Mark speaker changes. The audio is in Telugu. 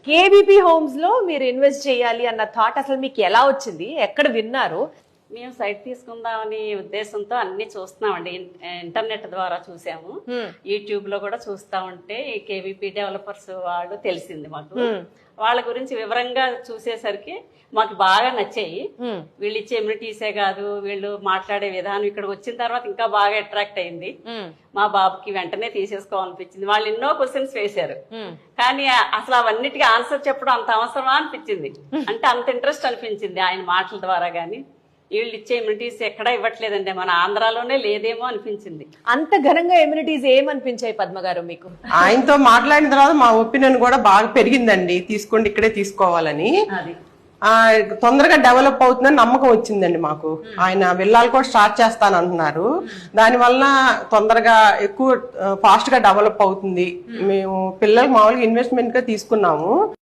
Speaker 1: కేవీపీ హోమ్స్ లో మీరు ఇన్వెస్ట్ చేయాలి అన్న థాట్ అసలు మీకు ఎలా వచ్చింది, ఎక్కడ విన్నారు?
Speaker 2: మేము సైట్ తీసుకుందామని ఉద్దేశంతో అన్ని చూస్తున్నామండి. ఇంటర్నెట్ ద్వారా చూసాము, యూట్యూబ్ లో కూడా చూస్తా ఉంటే ఈ కేవీపీ డెవలపర్స్ వాళ్ళు తెలిసింది మాకు. వాళ్ళ గురించి వివరంగా చూసేసరికి మాకు బాగా నచ్చాయి. వీళ్ళు ఇచ్చే ఎమ్యూనిటీసే కాదు, వీళ్ళు మాట్లాడే విధానం ఇక్కడికి వచ్చిన తర్వాత ఇంకా బాగా అట్రాక్ట్ అయింది. మా బాబుకి వెంటనే తీసేసుకోవాలనిపించింది. వాళ్ళు ఎన్నో క్వశ్చన్స్ వేశారు, కానీ అసలు అవన్నిటికీ ఆన్సర్ చెప్పడం అంత అవసరమా అనిపించింది. అంటే అంత ఇంట్రెస్ట్ అనిపించింది ఆయన మాటల ద్వారా. గానీ వీళ్ళు ఇచ్చే ఇమ్యూనిటీస్ ఎక్కడా ఇవ్వట్లేదండి, మన ఆంధ్రాలోనే లేదేమో అనిపించింది.
Speaker 1: అంత ఘనంగా ఇమ్యూనిటీస్ ఏమనిపించాయి పద్మ గారు మీకు?
Speaker 3: ఆయనతో మాట్లాడిన తర్వాత మా ఒపీనియన్ కూడా బాగా పెరిగిందండి, తీసుకోండి ఇక్కడే తీసుకోవాలని. తొందరగా డెవలప్ అవుతుందని నమ్మకం వచ్చిందండి మాకు. ఆయన విల్లాలు కూడా స్టార్ట్ చేస్తానంటున్నారు, దాని వలన తొందరగా ఎక్కువ ఫాస్ట్ గా డెవలప్ అవుతుంది. మేము పిల్లలు మామూలుగా ఇన్వెస్ట్మెంట్ గా తీసుకున్నాము.